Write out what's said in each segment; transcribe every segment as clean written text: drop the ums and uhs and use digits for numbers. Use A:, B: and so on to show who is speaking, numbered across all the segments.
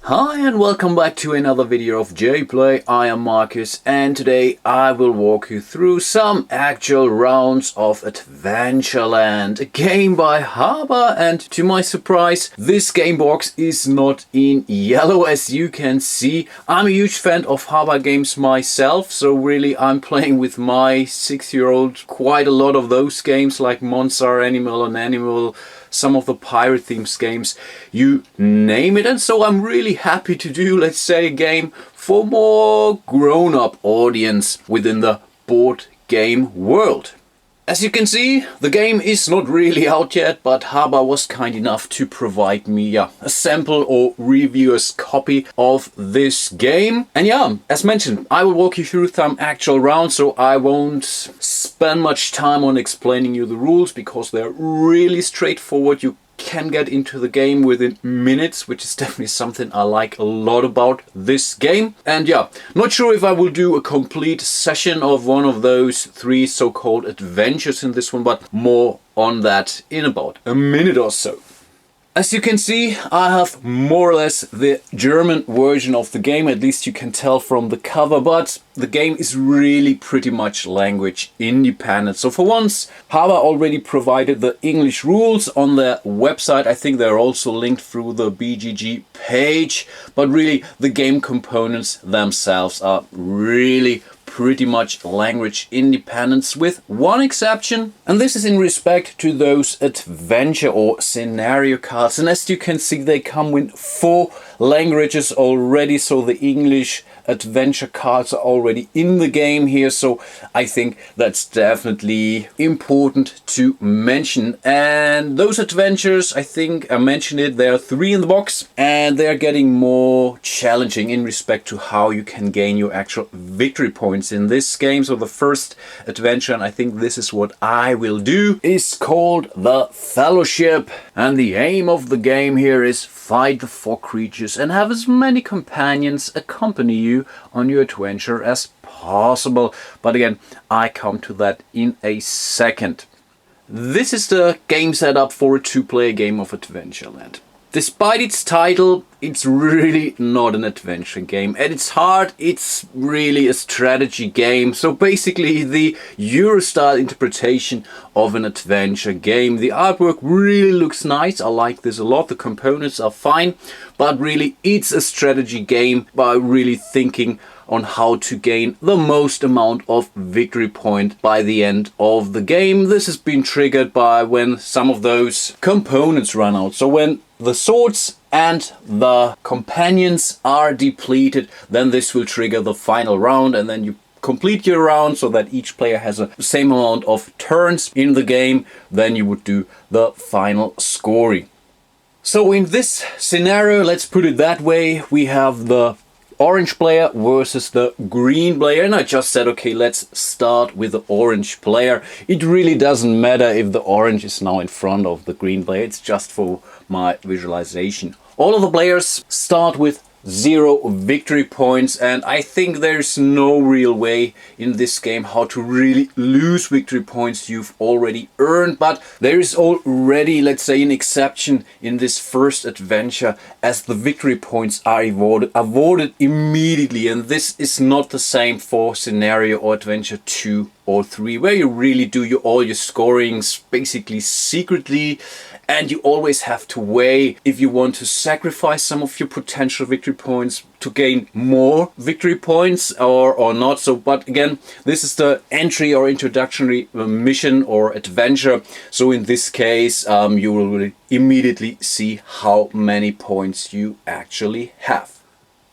A: Hi and welcome back to another video of jPlay. I am Marcus and today I will walk you through some actual rounds of Adventureland, a game by Harbor, and to my surprise this game box is not in yellow as you can see. I'm a huge fan of Harbor games myself, so really I'm playing with my 6-year-old quite a lot of those games like Monster, Animal on Animal, some of the pirate themes games, you name it. And so I'm really happy to do, let's say, a game for more grown-up audience within the board game world. As you can see, the game is not really out yet, but Harbor was kind enough to provide me a sample or reviewer's copy of this game. And as mentioned, I will walk you through some actual rounds, so I won't spend much time on explaining you the rules because they're really straightforward. You can get into the game within minutes, which is definitely something I like a lot about this game. And not sure if I will do a complete session of one of those 3 so-called adventures in this one, but more on that in about a minute or so. As you can see, I have more or less the German version of the game, at least you can tell from the cover, but the game is really pretty much language independent. So for once, Harbor already provided the English rules on their website. I think they're also linked through the BGG page, but really the game components themselves are really pretty much language independence, with one exception, and this is in respect to those adventure or scenario cards. And as you can see, they come with 4 languages already, so the English adventure cards are already in the game here, so I think that's definitely important to mention. And those adventures, I think I mentioned it, there are 3 in the box, and they're getting more challenging in respect to how you can gain your actual victory points in this game. So the first adventure, and I think this is what I will do, is called the Fellowship, and the aim of the game here is fight the 4 creatures and have as many companions accompany you on your adventure as possible. But again, I come to that in a second. This is the game setup for a 2-player game of Adventureland. Despite its title, it's really not an adventure game. At its heart, it's really a strategy game. So basically the Euro-style interpretation of an adventure game. The artwork really looks nice. I like this a lot. The components are fine, but really it's a strategy game by really thinking on how to gain the most amount of victory point by the end of the game. This has been triggered by when some of those components run out. So when the swords and the companions are depleted, then this will trigger the final round, and then you complete your round so that each player has the same amount of turns in the game. Then you would do the final scoring. So in this scenario, let's put it that way, we have the orange player versus the green player, and I just said, okay, let's start with the orange player. It really doesn't matter if the orange is now in front of the green player, it's just for my visualization. All of the players start with 0 victory points, and I think there's no real way in this game how to really lose victory points you've already earned. But there is already, let's say, an exception in this first adventure, as the victory points are awarded immediately, and this is not the same for scenario or adventure 2 or 3, where you really do all your scorings basically secretly, and you always have to weigh if you want to sacrifice some of your potential victory points to gain more victory points or not. So, but again, this is the entry or introductory mission or adventure. So in this case, you will immediately see how many points you actually have.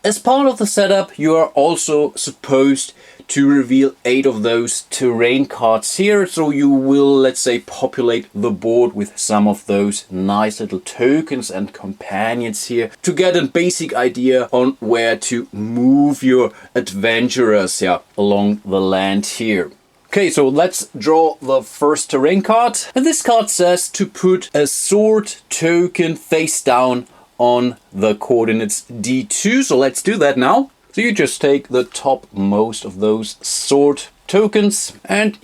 A: As part of the setup, you are also supposed to reveal 8 of those terrain cards here. So you will, let's say, populate the board with some of those nice little tokens and companions here to get a basic idea on where to move your adventurers along the land here. Okay, so let's draw the first terrain card. And this card says to put a sword token face down on the coordinates D2. So let's do that now. So you just take the topmost of those sword tokens and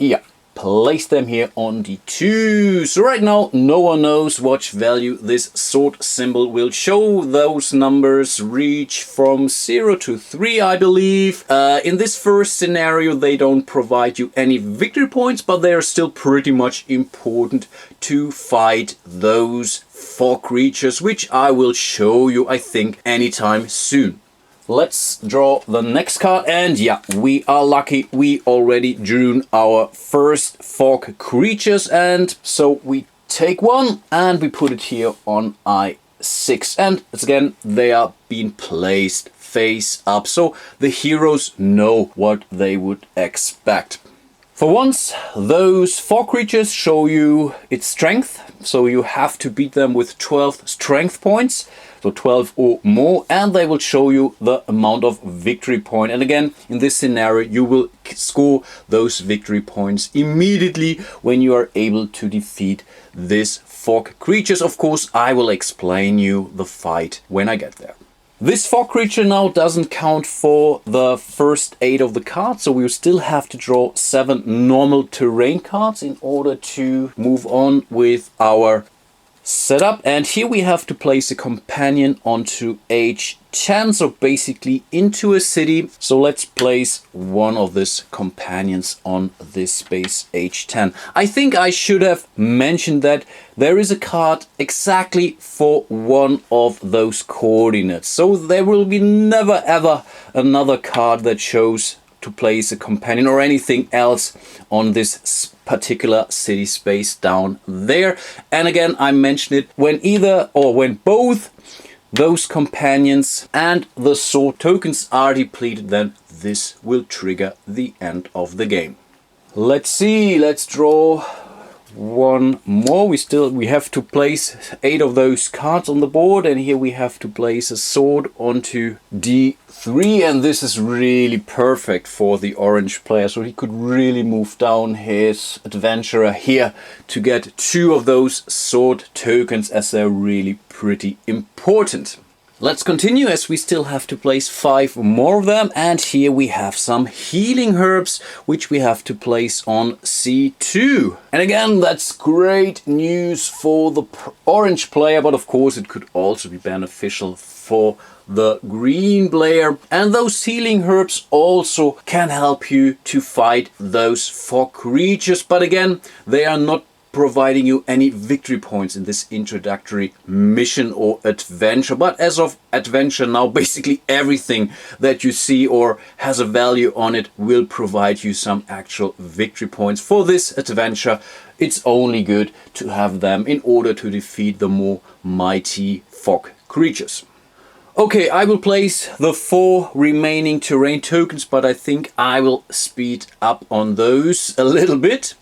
A: place them here on D2. So right now, no one knows what value this sword symbol will show. Those numbers reach from 0 to 3, I believe. In this first scenario, they don't provide you any victory points, but they are still pretty much important to fight those 4 creatures, which I will show you, I think, anytime soon. Let's draw the next card, and yeah, we are lucky. We already drew our first 4 creatures, and so we take one and we put it here on I6. And again, they are being placed face up, so the heroes know what they would expect. For once, those 4 creatures show you its strength, so you have to beat them with 12 strength points, so 12 or more, and they will show you the amount of victory point. And again, in this scenario, you will score those victory points immediately when you are able to defeat these 4 creatures. Of course, I will explain you the fight when I get there. This 4 creature now doesn't count for the first 8 of the cards, so we still have to draw 7 normal terrain cards in order to move on with our setup. And here we have to place a companion onto H10, so basically into a city. So let's place one of these companions on this space H10. I think I should have mentioned that there is a card exactly for one of those coordinates, so there will be never ever another card that shows to place a companion or anything else on this particular city space down there. And again, I mentioned it, when either or when both those companions and the sword tokens are depleted, then this will trigger the end of the game. Let's see, let's draw one more. We have to place 8 of those cards on the board, and here we have to place a sword onto D3, and this is really perfect for the orange player, so he could really move down his adventurer here to get 2 of those sword tokens, as they're really pretty important. Let's continue, as we still have to place 5 more of them, and here we have some healing herbs which we have to place on C2. And again, that's great news for the orange player, but of course it could also be beneficial for the green player. And those healing herbs also can help you to fight those 4 creatures, but again, they are not providing you any victory points in this introductory mission or adventure. But as of adventure now, basically everything that you see or has a value on it will provide you some actual victory points. For this adventure, it's only good to have them in order to defeat the more mighty fog creatures. Okay, I will place the 4 remaining terrain tokens, but I think I will speed up on those a little bit.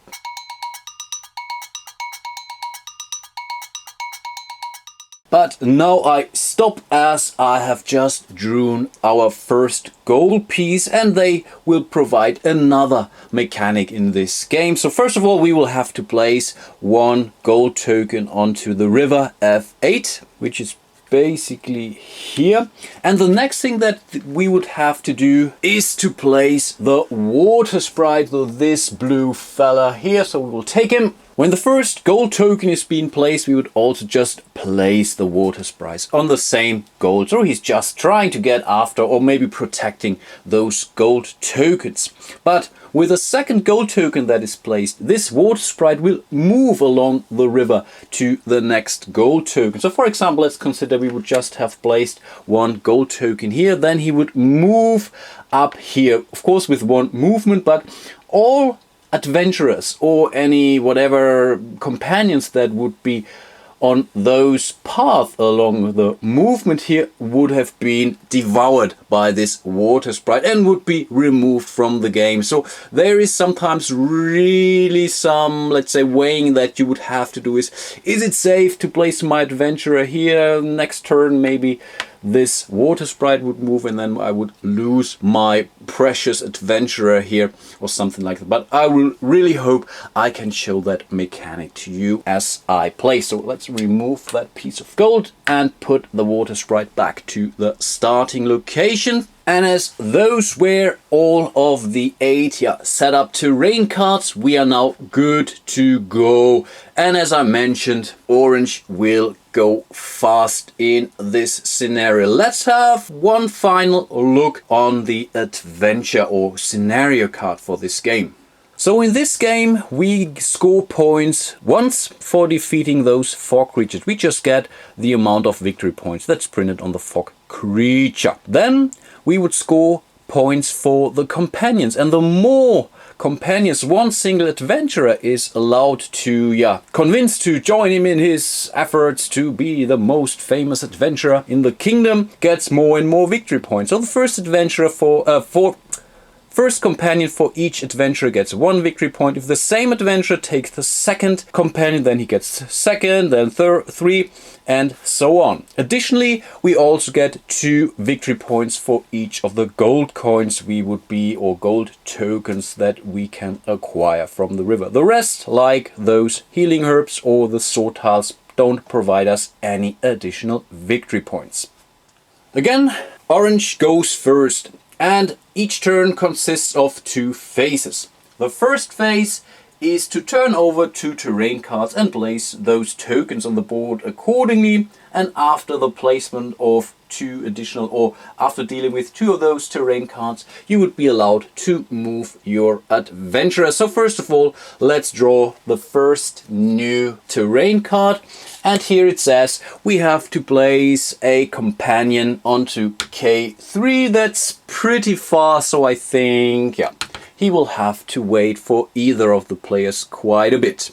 A: But now I stop, as I have just drawn our first gold piece, and they will provide another mechanic in this game. So first of all, we will have to place 1 gold token onto the river F8, which is basically here. And the next thing that we would have to do is to place the water sprite, so this blue fella here. So we will take him. When the first gold token is being placed, we would also just place the water sprite on the same gold. So he's just trying to get after, or maybe protecting, those gold tokens. But with a second gold token that is placed, this water sprite will move along the river to the next gold token. So for example, let's consider we would just have placed 1 gold token here. Then he would move up here, of course with 1 movement, but all adventurers or any whatever companions that would be on those paths along the movement here would have been devoured by this water sprite and would be removed from the game. So there is sometimes really some, let's say, weighing that you would have to do. Is it safe to place my adventurer here? Next turn maybe this water sprite would move and then I would lose my precious adventurer here or something like that. But I will really hope I can show that mechanic to you as I play. So let's remove that piece of gold and put the water sprite back to the starting location. And as those were all of the 8 set up terrain cards, we are now good to go. And as I mentioned, orange will go fast in this scenario. Let's have one final look on the adventure or scenario card for this game. So in this game, we score points once for defeating those fog creatures. We just get the amount of victory points that's printed on the fog creature. Then we would score points for the companions. And the more companions one single adventurer is allowed to, convince to join him in his efforts to be the most famous adventurer in the kingdom, gets more and more victory points. So the first adventurer first companion for each adventurer gets 1 victory point. If the same adventurer takes the second companion, then he gets second, then third, 3, and so on. Additionally, we also get 2 victory points for each of the gold coins or gold tokens that we can acquire from the river. The rest, like those healing herbs or the sword tiles, don't provide us any additional victory points. Again, orange goes first. And each turn consists of 2 phases. The first phase is to turn over 2 terrain cards and place those tokens on the board accordingly. And after the placement of 2 additional, or after dealing with 2 of those terrain cards, you would be allowed to move your adventurer. So first of all, let's draw the first new terrain card. And here it says we have to place a companion onto K3. That's pretty far, so I think, he will have to wait for either of the players quite a bit.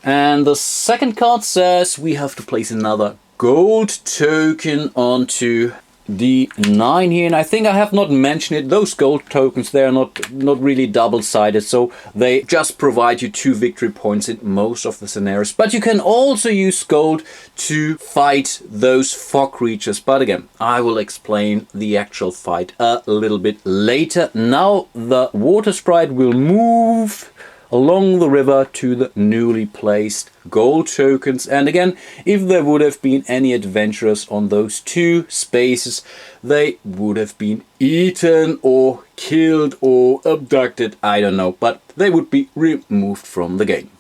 A: And the second card says we have to place another gold token onto D9 here, and I think I have not mentioned it. Those gold tokens, they are not really double-sided, so they just provide you 2 victory points in most of the scenarios. But you can also use gold to fight those fog creatures. But again, I will explain the actual fight a little bit later. Now the water sprite will move along the river to the newly placed gold tokens. And again, if there would have been any adventurers on those 2 spaces, they would have been eaten or killed or abducted, I don't know, but they would be removed from the game.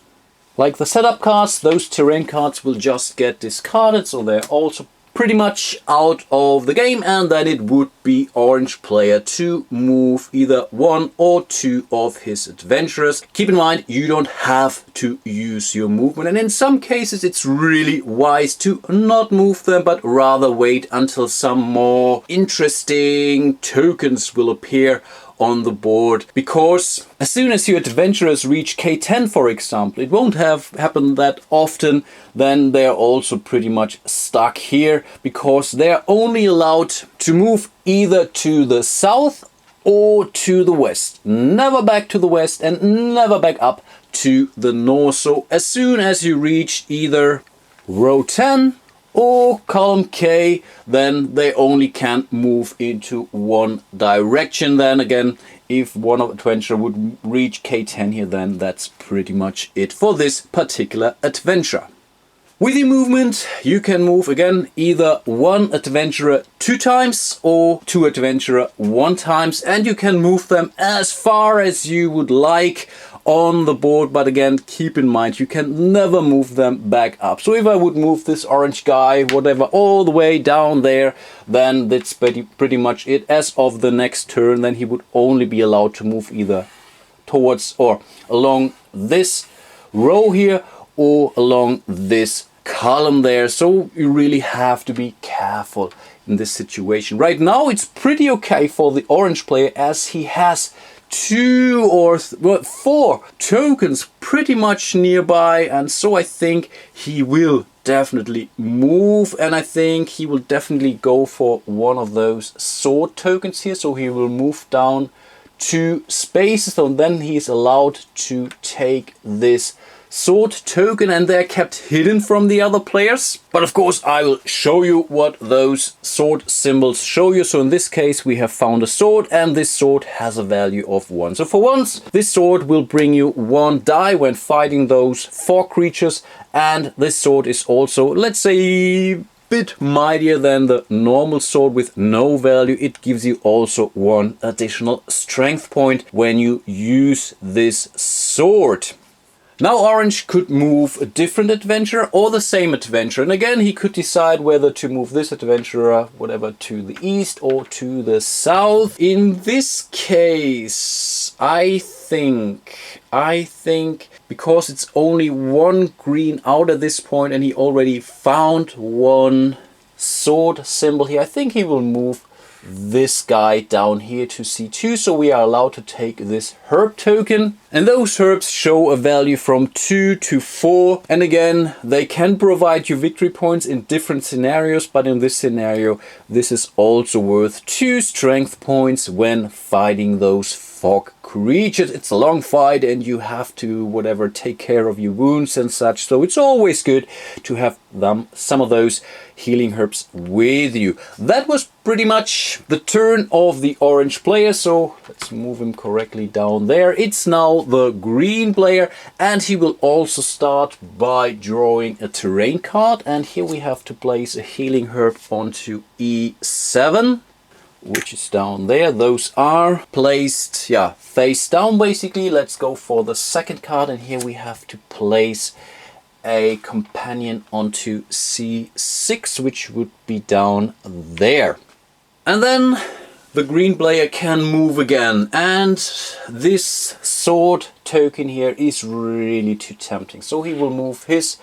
A: Like the setup cards, those terrain cards will just get discarded, so they're also pretty much out of the game, and then it would be orange player to move either 1 or 2 of his adventurers. Keep in mind, you don't have to use your movement, and in some cases it's really wise to not move them, but rather wait until some more interesting tokens will appear on the board, because as soon as your adventurers reach K10, for example, it won't have happened that often, then they're also pretty much stuck here, because they're only allowed to move either to the south or to the west, never back to the west and never back up to the north. So as soon as you reach either row 10 or column K, then they only can move into one direction. Then again, if one adventurer would reach K10 here, then that's pretty much it for this particular adventure. With your movement, you can move again either 1 adventurer 2 times or 2 adventurer 1 times, and you can move them as far as you would like on the board. But again, keep in mind, you can never move them back up. So if I would move this orange guy, whatever, all the way down there, then that's pretty much it. As of the next turn, then he would only be allowed to move either towards or along this row here or along this column there. So you really have to be careful in this situation. Right now it's pretty okay for the orange player, as he has 2 or 4 tokens pretty much nearby, and so I think he will definitely move, and I think he will definitely go for one of those sword tokens here. So he will move down 2 spaces, and then he is allowed to take this sword token, and they're kept hidden from the other players. But of course I will show you what those sword symbols show you. So in this case we have found a sword, and this sword has a value of 1. So for once this sword will bring you 1 die when fighting those 4 creatures, and this sword is also, let's say, bit mightier than the normal sword with no value. It gives you also one additional strength point when you use this sword. Now Orange could move a different adventurer or the same adventurer, and again he could decide whether to move this adventurer, whatever, to the east or to the south. In this case, I think because it's only one green out at this point and he already found one sword symbol here, I think he will move this guy down here to C2, so we are allowed to take this herb token, and those herbs show a value from 2 to 4, and again they can provide you victory points in different scenarios, but in this scenario this is also worth 2 strength points when fighting those fog creatures. It's a long fight and you have to take care of your wounds and such, so it's always good to have some of those healing herbs with you. That was pretty much the turn of the orange player, so let's move him correctly down there. It's now the green player, and he will also start by drawing a terrain card, and here we have to place a healing herb onto E7, which is down there. Those are placed, face down basically. Let's go for the second card, and here we have to place a companion onto C6, which would be down there. And then the green player can move again, and this sword token here is really too tempting. So he will move his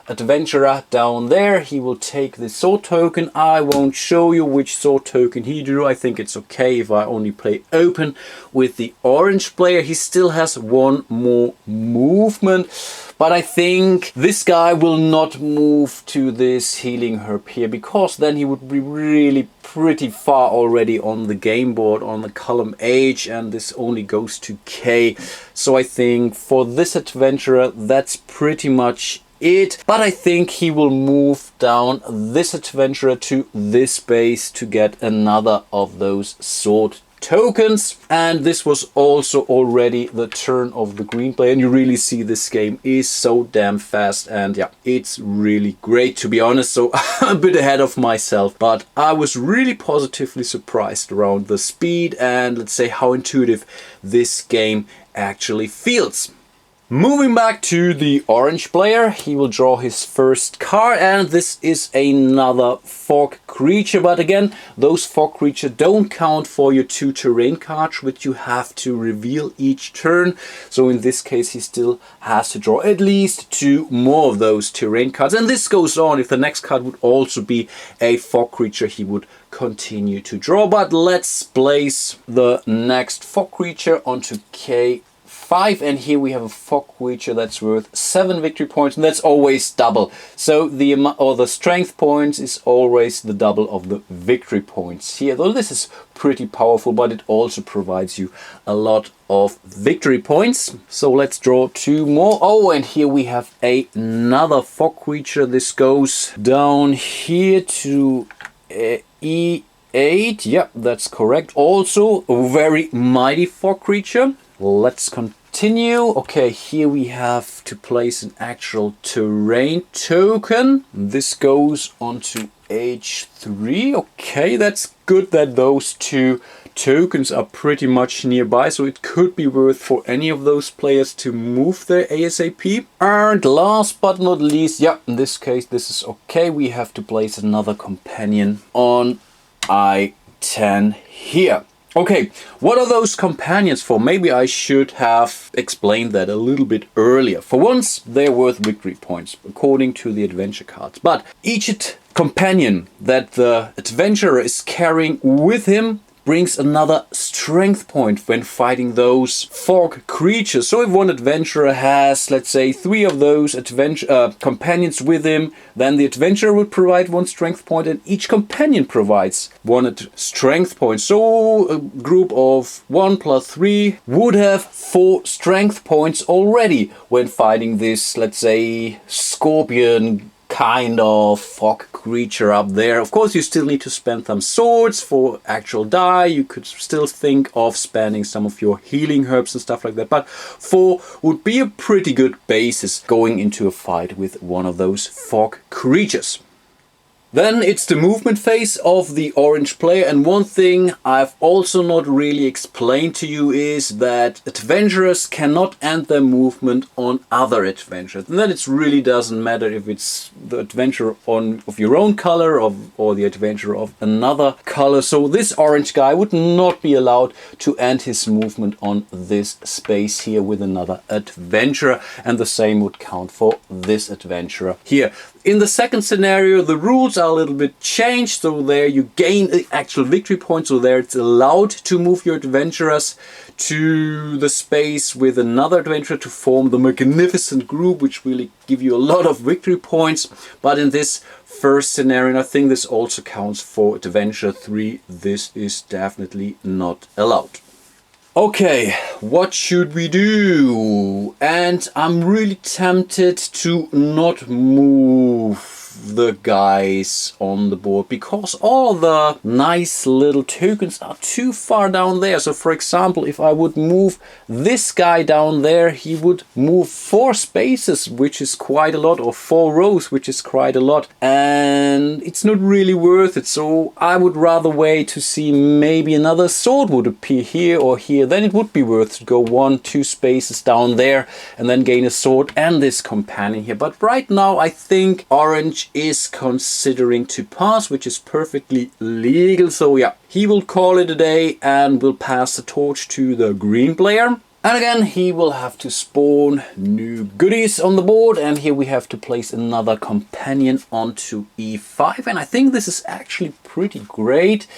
A: adventurer down there. He will take the sword token. I won't show you which sword token he drew. I think it's okay if I only play open with the orange player. He still has one more movement, but I think this guy will not move to this healing herb here, because then he would be really pretty far already on the game board on the column H, and this only goes to K. So I think for this adventurer that's pretty much it, but I think he will move down this adventurer to this base to get another of those sword tokens. And this was also already the turn of the green player, and you really see this game is so damn fast, and it's really great, to be honest. So I'm a bit ahead of myself, but I was really positively surprised around the speed and, let's say, how intuitive this game actually feels. Moving back to the orange player, he will draw his first card, and this is another fog creature, but again those fog creatures don't count for your 2 terrain cards which you have to reveal each turn. So in this case he still has to draw at least 2 more of those terrain cards, and this goes on. If the next card would also be a fog creature, he would continue to draw. But let's place the next fog creature onto K5, and here we have a fog creature that's worth 7 victory points, and that's always double. So the amount or the strength points is always the double of the victory points here. Though this is pretty powerful, but it also provides you a lot of victory points. So let's draw 2 more. Oh, and here we have another fog creature. This goes down here to E8. Yep, that's correct. Also a very mighty fog creature. Let's continue. Okay, here we have to place an actual terrain token. This goes onto H3. Okay, that's good that those 2 tokens are pretty much nearby, so it could be worth for any of those players to move their ASAP. And last but not least, in this case this is okay. We have to place another companion on I10 here. Okay, what are those companions for? Maybe I should have explained that a little bit earlier. For once, they're worth victory points, according to the adventure cards. But each companion that the adventurer is carrying with him brings another strength point when fighting those fog creatures. So if one adventurer has, let's say, 3 of those companions with him, then the adventurer would provide 1 strength point, and each companion provides 1 strength point. So a group of 1 plus 3 would have 4 strength points already when fighting this, let's say, scorpion kind of fog creature up there. Of course, you still need to spend some swords for actual die. You could still think of spending some of your healing herbs and stuff like that, but 4 would be a pretty good basis going into a fight with one of those fog creatures. Then it's the movement phase of the orange player, and one thing I've also not really explained to you is that adventurers cannot end their movement on other adventurers. And then it really doesn't matter if it's the adventurer of your own color or the adventurer of another color. So this orange guy would not be allowed to end his movement on this space here with another adventurer, and the same would count for this adventurer here. In the second scenario, the rules are a little bit changed, so there you gain actual victory points, so there it's allowed to move your adventurers to the space with another adventurer to form the magnificent group, which really give you a lot of victory points. But in this first scenario, and I think this also counts for adventure 3, this is definitely not allowed. Okay, what should we do? And I'm really tempted to not move the guys on the board because all the nice little tokens are too far down there. So for example, if I would move this guy down there, he would move 4 spaces, which is quite a lot, or 4 rows, which is quite a lot, and it's not really worth it. So I would rather wait to see maybe another sword would appear here or here. Then it would be worth to go 1-2 spaces down there and then gain a sword and this companion here. But right now I think orange is considering to pass, which is perfectly legal. So yeah, he will call it a day and will pass the torch to the green player. And again, he will have to spawn new goodies on the board, and here we have to place another companion onto E5, and I think this is actually pretty great.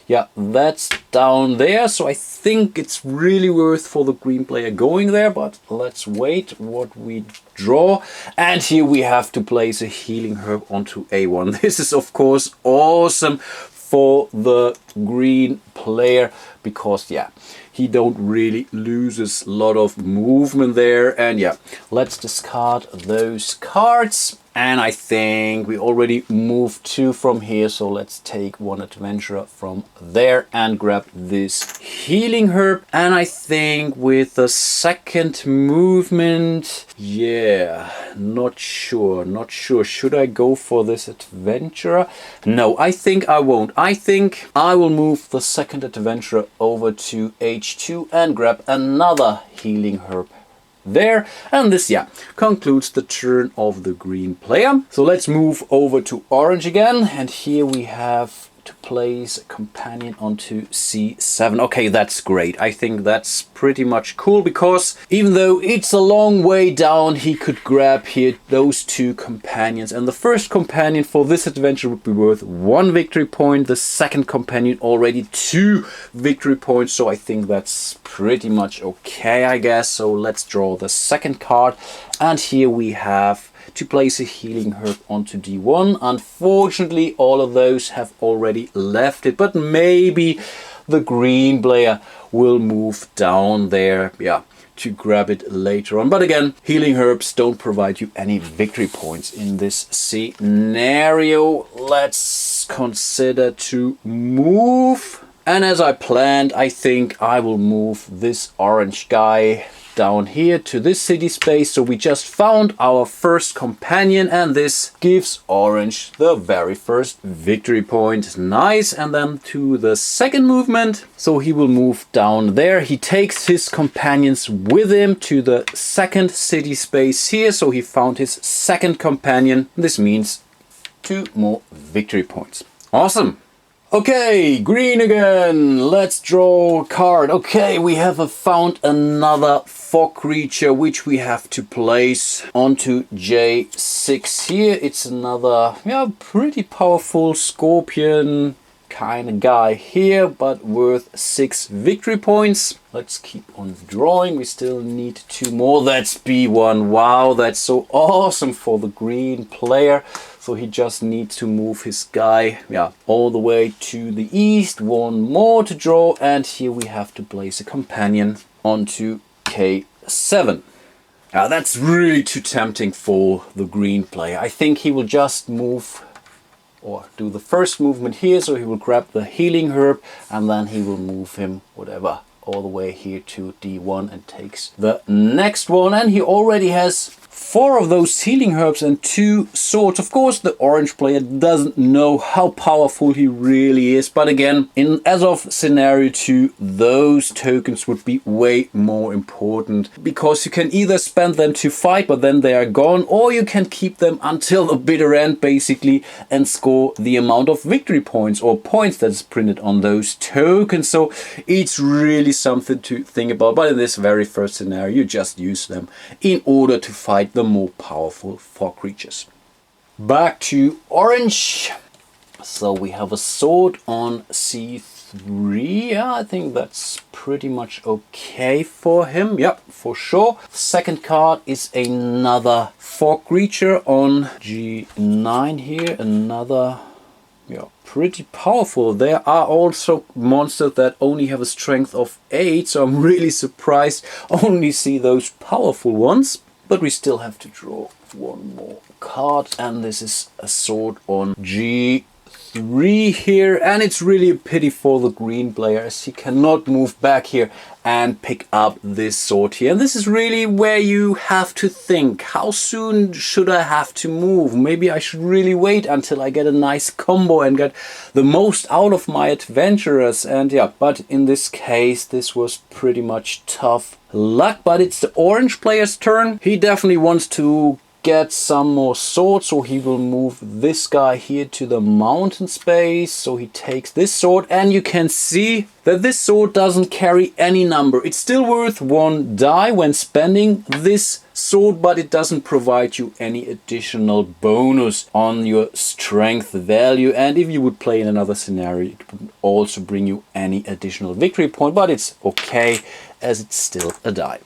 A: Yeah, that's down there, so I think it's really worth for the green player going there, but let's wait what we draw. And here we have to place a healing herb onto A1. This is of course awesome for the green player because yeah, he don't really loses a lot of movement there. And yeah, let's discard those cards. And I think we already moved 2 from here, so let's take 1 adventurer from there and grab this healing herb. And I think with the second movement, yeah, not sure. Should I go for this adventurer? No, I think I won't. I think I will move the second adventurer over to H2 and grab another healing herb there, and this yeah concludes the turn of the green player. So let's move over to orange again, and here we have to place a companion onto C7. Okay, that's great. I think that's pretty much cool because even though it's a long way down, he could grab here those 2 companions, and the first companion for this adventure would be worth 1 victory point, the second companion already 2 victory points. So I think that's pretty much okay, I guess. So let's draw the second card, and here we have to place a healing herb onto D1. Unfortunately, all of those have already left it, but maybe the green player will move down there, yeah, to grab it later on. But again, healing herbs don't provide you any victory points in this scenario. Let's consider to move. And as I planned, I think I will move this orange guy down here to this city space. So we just found our first companion, and this gives orange the very first victory point. Nice. And then to the second movement, so he will move down there. He takes his companions with him to the second city space here, so he found his second companion. This means 2 more victory points. Awesome. Okay, green again. Let's draw a card. Okay, we have found another fog creature which we have to place onto J6 here. It's another, yeah, pretty powerful scorpion kind of guy here, but worth 6 victory points. Let's keep on drawing. We still need 2 more. That's B1. Wow, that's so awesome for the green player. So he just needs to move his guy, yeah, all the way to the east. 1 more to draw, and here we have to place a companion onto K7. Now that's really too tempting for the green player. I think he will just move or do the first movement here, so he will grab the healing herb and then he will move him whatever all the way here to D1 and takes the next one. And he already has 4 of those healing herbs and 2 swords. Of course, the orange player doesn't know how powerful he really is. But again, as of scenario 2, those tokens would be way more important. Because you can either spend them to fight, but then they are gone. Or you can keep them until the bitter end, basically, and score the amount of victory points or points that is printed on those tokens. So it's really something to think about. But in this very first scenario, you just use them in order to fight the more powerful fog creatures. Back to orange. So we have a sword on C3. Yeah, I think that's pretty much okay for him. Yep, for sure. Second card is another fog creature on G9 here. Another, yeah, pretty powerful. There are also monsters that only have a strength of 8. So I'm really surprised only see those powerful ones. But we still have to draw one more card, and this is a sword on G3 here, and it's really a pity for the green player as he cannot move back here and pick up this sword here. And this is really where you have to think, how soon should I have to move? Maybe I should really wait until I get a nice combo and get the most out of my adventurers. And yeah, but in this case, this was pretty much tough luck. But it's the orange player's turn. He definitely wants to get some more swords, so he will move this guy here to the mountain space. So he takes this sword, and you can see that this sword doesn't carry any number. It's still worth 1 die when spending this sword, but it doesn't provide you any additional bonus on your strength value. And if you would play in another scenario, it would also bring you any additional victory point, but it's okay as it's still a die.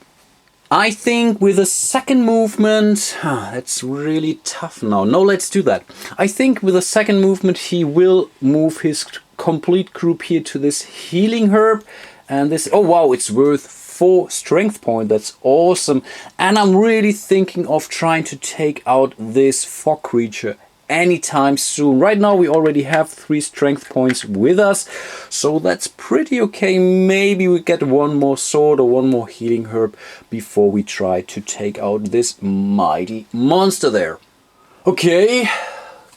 A: I think with a second movement, that's really tough now. No, let's do that. I think with a second movement, he will move his complete group here to this healing herb. And this, oh wow, it's worth 4 strength points. That's awesome. And I'm really thinking of trying to take out this fog creature anytime soon. Right now we already have 3 strength points with us, so that's pretty okay. Maybe we get 1 more sword or 1 more healing herb before we try to take out this mighty monster there. Okay,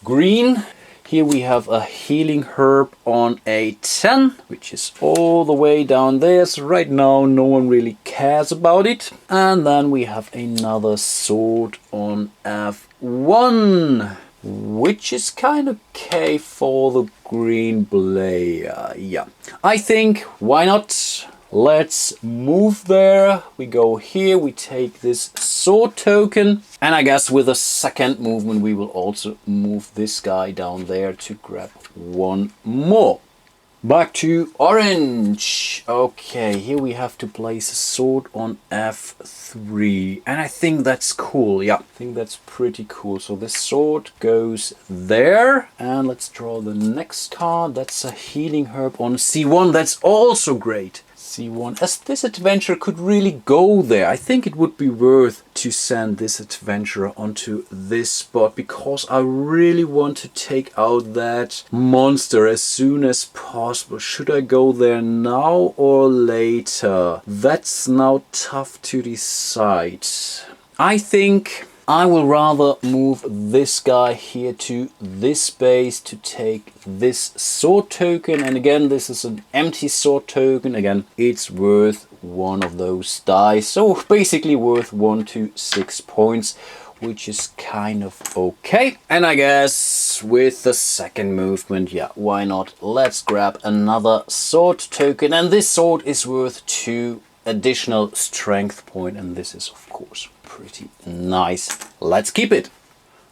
A: green. Here we have a healing herb on a 10, which is all the way down there. So right now no one really cares about it. And then we have another sword on F1, which is kind of okay for the green player. Yeah, I think, why not? Let's move there. We go here, we take this sword token, and I guess with a second movement we will also move this guy down there to grab 1 more. Back to orange. Okay, here we have to place a sword on F3. And I think that's cool. Yeah, I think that's pretty cool. So this sword goes there. And let's draw the next card. That's a healing herb on C1. That's also great. C1, as this adventure could really go there. I think it would be worth to send this adventurer onto this spot, because I really want to take out that monster as soon as possible. Should I go there now or later? That's now tough to decide. I think I will rather move this guy here to this space to take this sword token. And again, this is an empty sword token. Again, it's worth 1 of those dice. So basically worth 1 to 6 points, which is kind of okay. And I guess with the second movement, yeah, why not? Let's grab another sword token. And this sword is worth 2 additional strength point, and this is of course pretty nice. Let's keep it.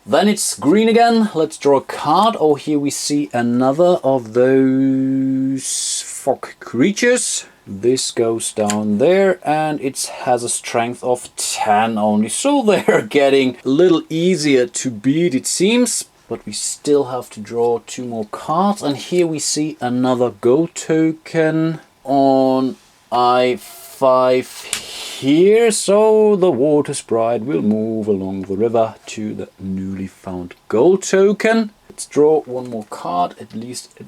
A: Then it's green again. Let's draw a card. Oh, here we see another of those fog creatures. This goes down there, and it has a strength of 10 only, so they're getting a little easier to beat, it seems. But we still have to draw 2 more cards. And here we see another go token on I5 here. So the water sprite will move along the river to the newly found gold token. Let's draw 1 more card, at least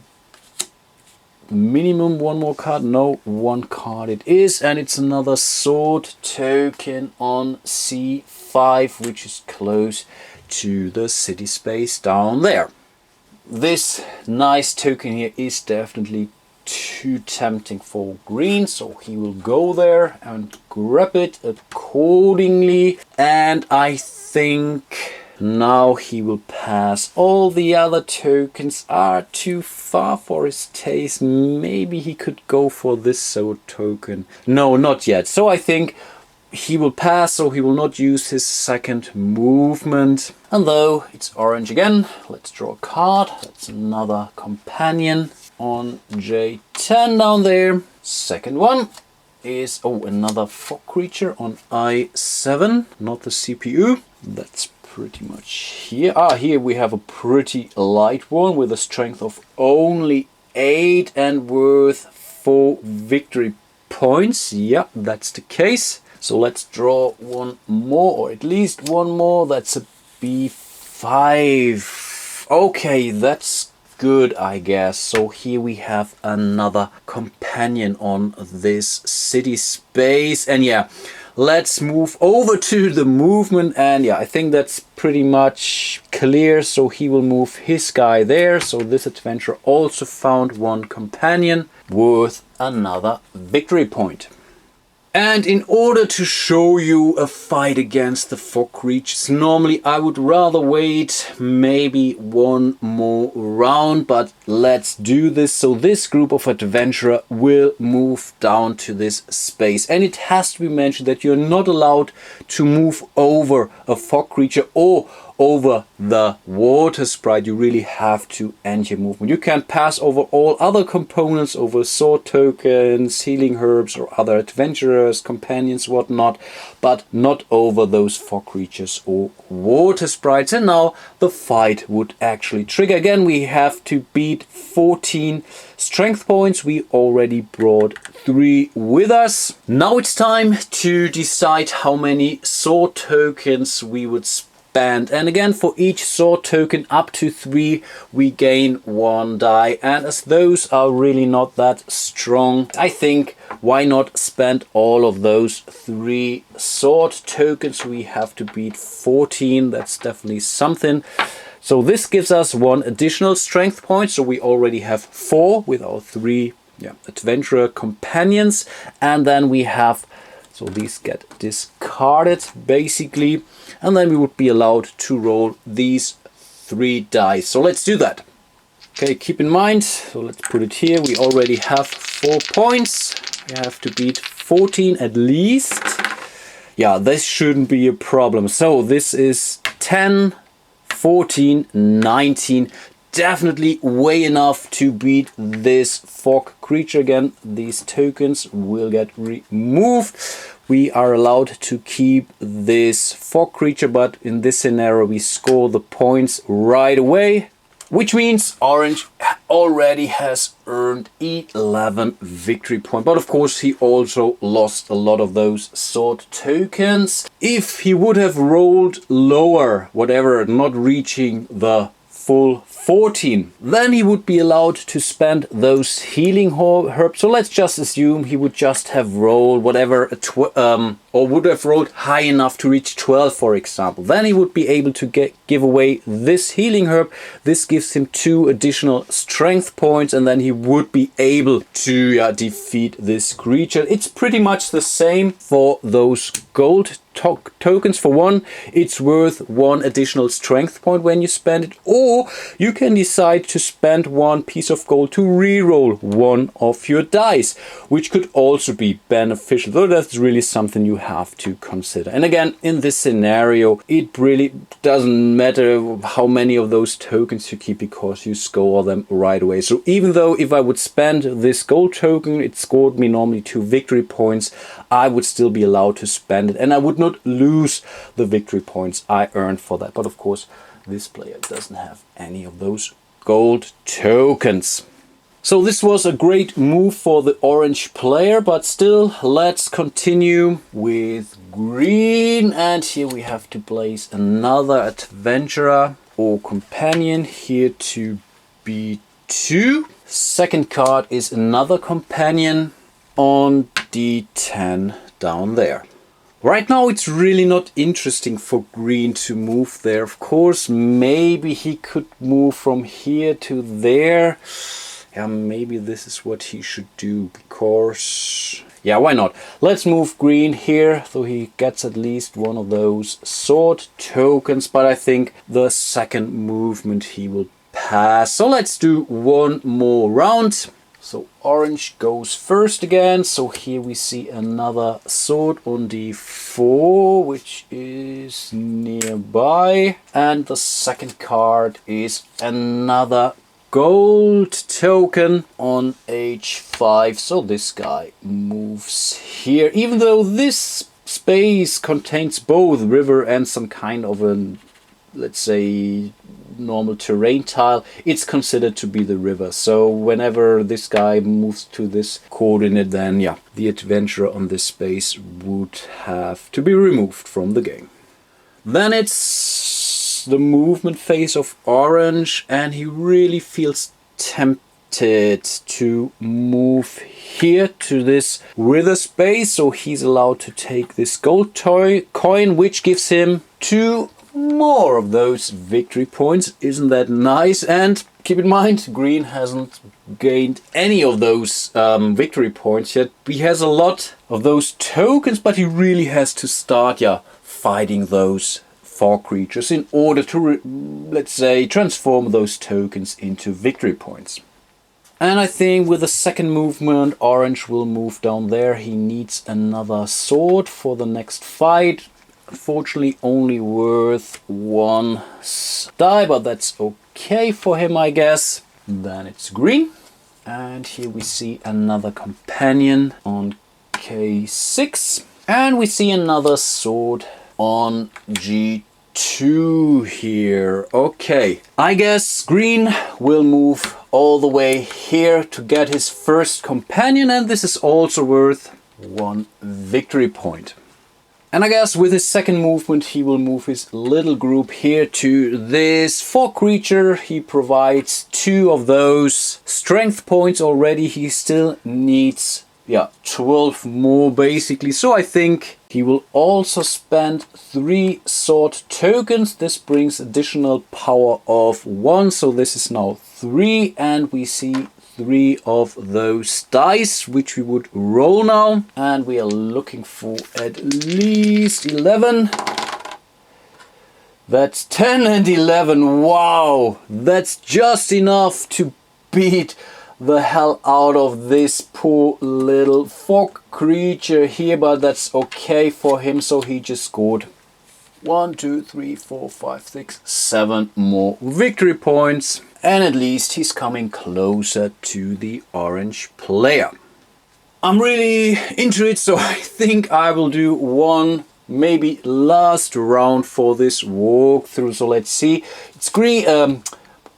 A: minimum one more card. No, one card it is, and it's another sword token on C5, which is close to the city space down there. This nice token here is definitely too tempting for green, so he will go there and grab it accordingly, and I think now he will pass. All the other tokens are too far for his taste. Maybe he could go for this sword token. No, not yet. So I think he will pass, so he will not use his second movement. And though it's orange again, let's draw a card. That's another companion on J10 down there. Second one is, oh, another fog creature on I7, not the CPU. That's pretty much here. Here we have a pretty light one with a strength of only 8 and worth 4 victory points. Yeah, that's the case. So let's draw one more, or at least one more. That's a B5. Okay, that's good, I guess. So here we have another companion on this city space. And yeah, let's move over to the movement, and yeah, I think that's pretty much clear. So he will move his guy there. So this adventurer also found one companion worth another victory point. And in order to show you a fight against the fog creatures, normally I would rather wait maybe one more round, but let's do this. So this group of adventurer will move down to this space, and it has to be mentioned that you're not allowed to move over a fog creature or over the water sprite. You really have to end your movement. You can pass over all other components, over sword tokens, healing herbs, or other adventurers, companions, whatnot, but not over those fog creatures or water sprites. And now the fight would actually trigger. Again, we have to beat 14 strength points. We already brought 3 with us. Now it's time to decide how many sword tokens we would spend. And again, for each sword token up to 3, we gain 1 die. And as those are really not that strong, I think why not spend all of those 3 sword tokens? We have to beat 14. That's definitely something. So this gives us 1 additional strength point. So we already have 4 with our 3 adventurer companions. And then we have, so these get discarded basically, and then we would be allowed to roll these 3 dice. So let's do that. Okay, keep in mind, so let's put it here. We already have 4 points. We have to beat 14 at least. Yeah, this shouldn't be a problem. So this is 10, 14, 19. Definitely way enough to beat this fog creature. Again, these tokens will get removed. We are allowed to keep this fog creature, but in this scenario we score the points right away, which means orange already has earned 11 victory points. But of course he also lost a lot of those sword tokens. If he would have rolled lower, whatever, not reaching the full 14, then he would be allowed to spend those healing herbs. So let's just assume he would just have rolled whatever, or would have rolled high enough to reach 12, for example. Then he would be able to give away this healing herb. This gives him 2 additional strength points, and then he would be able to defeat this creature. It's pretty much the same for those gold tokens. For one, it's worth 1 additional strength point when you spend it, or you can decide to spend 1 piece of gold to re-roll 1 of your dice, which could also be beneficial, though that's really something you have to consider. And again, in this scenario, it really doesn't matter how many of those tokens you keep, because you score them right away. So even though if I would spend this gold token, it scored me normally 2 victory points, I would still be allowed to spend it, and I would not lose the victory points I earned for that. But of course, this player doesn't have any of those gold tokens. So this was a great move for the orange player, but still, let's continue with green. And here we have to place another adventurer or companion here to B2. Second card is another companion on d10 down there. Right now it's really not interesting for green to move there. Of course, maybe he could move from here to there. Yeah, maybe this is what he should do, because... yeah, why not? Let's move green here, so he gets at least one of those sword tokens, but I think the second movement he will pass. So let's do one more round. So orange goes first again. So here we see another sword on d4, which is nearby. And the second card is another gold token on h5. So this guy moves here. Even though this space contains both river and some kind of a, let's say, normal terrain tile, it's considered to be the river. So whenever this guy moves to this coordinate, then yeah, the adventurer on this space would have to be removed from the game. Then it's the movement phase of orange, and he really feels tempted to move here to this river space. So he's allowed to take this gold coin, which gives him 2 more of those victory points. Isn't that nice? And keep in mind, green hasn't gained any of those victory points yet. He has a lot of those tokens, but he really has to start, yeah, fighting those 4 creatures in order to, let's say, transform those tokens into victory points. And I think with the second movement, orange will move down there. He needs another sword for the next fight. Unfortunately, only worth 1 die, but that's okay for him, I guess. Then it's green. And here we see another companion on k6. And we see another sword on g2 here. Okay, I guess green will move all the way here to get his first companion, and this is also worth 1 victory point. And I guess with his second movement he will move his little group here to this 4 creature. He provides 2 of those strength points already. He still needs 12 more basically. So I think he will also spend 3 sword tokens. This brings additional power of 1. So this is now 3, and we see 3 of those dice, which we would roll now, and we are looking for at least 11. That's 10 and 11. Wow, that's just enough to beat the hell out of this poor little fog creature here, but that's okay for him. So he just scored 1, 2, 3, 4, 5, 6, 7 more victory points. And at least he's coming closer to the orange player. I'm really into it, so I think I will do one, maybe last round for this walkthrough. So let's see. It's green,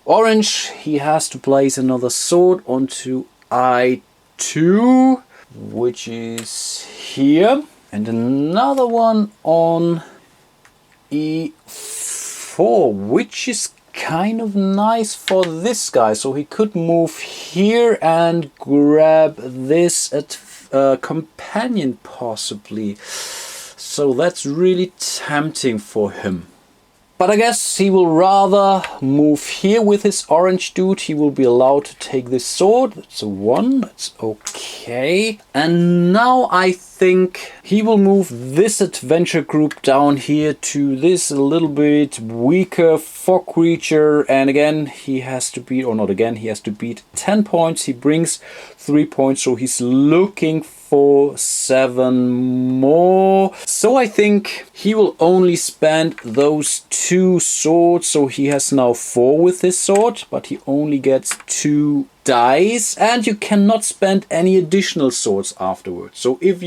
A: orange. He has to place another sword onto I2, which is here, and another one on E4, which is kind of nice for this guy. So he could move here and grab this at companion possibly. So that's really tempting for him. But I guess he will rather move here with his orange dude. He will be allowed to take this sword. That's a 1. That's okay. And now I think he will move this adventure group down here to this a little bit weaker fog creature. And again, he has to beat, or not again, he has to beat 10 points. He brings 3 points, so he's looking for 7 more. So I think he will only spend those 2 swords. So he has now 4 with this sword, but he only gets 2 dice, and you cannot spend any additional swords afterwards. So if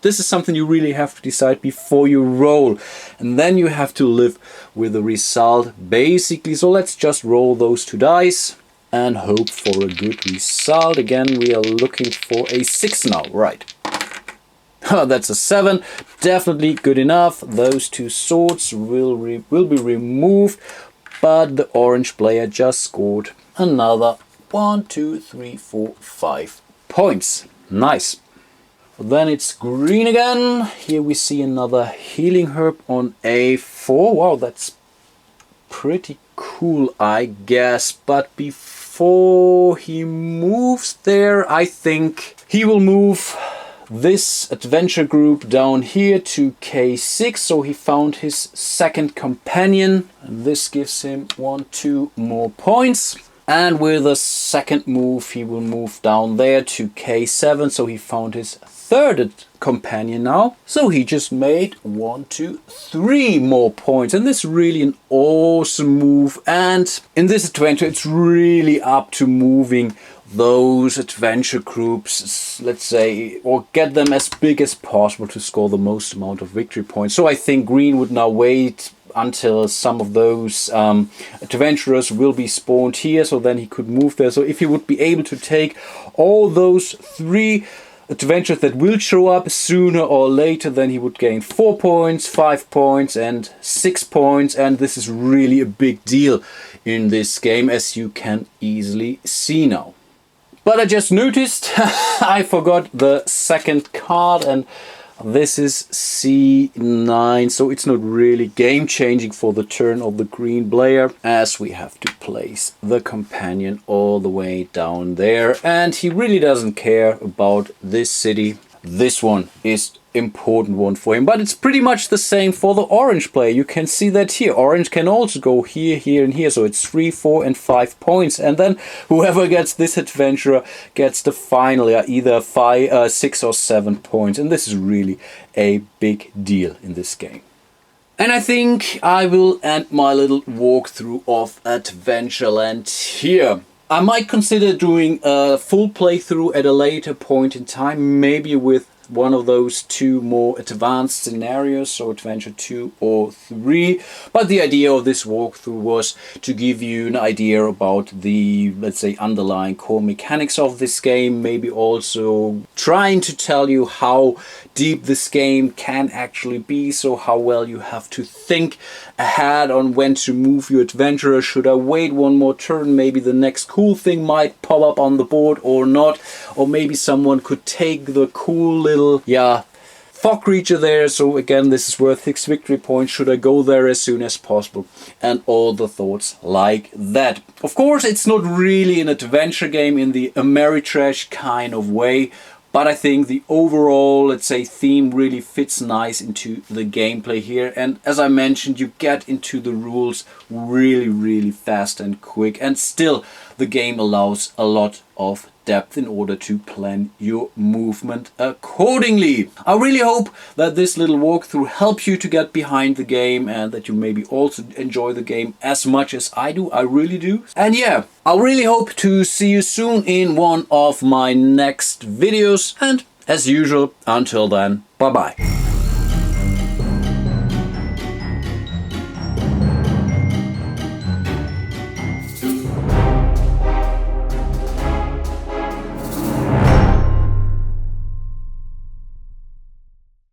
A: this is something you really have to decide before you roll, and then you have to live with the result basically. So let's just roll those 2 dice and hope for a good result. Again, we are looking for a 6 now, right? That's a 7, definitely good enough. Those 2 swords will be removed, but the orange player just scored another 1, 2, 3, 4, 5 points. Nice. Then it's green again. Here we see another healing herb on A4. Wow, that's pretty cool, I guess. But before he moves there, I think he will move this adventure group down here to K6. So he found his second companion, and this gives him 1, 2 more points. And with a second move, he will move down there to K7. So he found his third companion now. So he just made 1, 2, 3 more points. And this is really an awesome move. And in this adventure, it's really up to moving those adventure groups, let's say, or get them as big as possible to score the most amount of victory points. So I think green would now wait until some of those adventurers will be spawned here, so then he could move there. So if he would be able to take all those 3 adventures that will show up sooner or later, then he would gain 4 points, 5 points and 6 points. And this is really a big deal in this game, as you can easily see now. But I just noticed I forgot the second card, and this is C9, so it's not really game changing for the turn of the green player, as we have to place the companion all the way down there. And he really doesn't care about this city. This one is important one for him, but it's pretty much the same for the orange player. You can see that here. Orange can also go here, here and here, so it's 3, 4 and 5 points. And then whoever gets this adventurer gets the final, either 5, 6 or 7 points. And this is really a big deal in this game. And I think I will end my little walkthrough of Adventureland here. I might consider doing a full playthrough at a later point in time, maybe with one of those 2 more advanced scenarios, so adventure 2 or 3. But the idea of this walkthrough was to give you an idea about the, let's say, underlying core mechanics of this game, maybe also trying to tell you how deep this game can actually be, so how well you have to think ahead on when to move your adventurer. Should I wait one more turn? Maybe the next cool thing might pop up on the board or not, or maybe someone could take the cool little fog creature there. So again, this is worth 6 victory points. Should I go there as soon as possible? And all the thoughts like that. Of course, it's not really an adventure game in the Ameritrash kind of way, but I think the overall, let's say, theme really fits nice into the gameplay here. And as I mentioned, you get into the rules really, really fast and quick. And still, the game allows a lot of depth in order to plan your movement accordingly. I really hope that this little walkthrough helps you to get behind the game, and that you maybe also enjoy the game as much as I do. I really do. And yeah, I really hope to see you soon in one of my next videos. And as usual, until then, bye bye.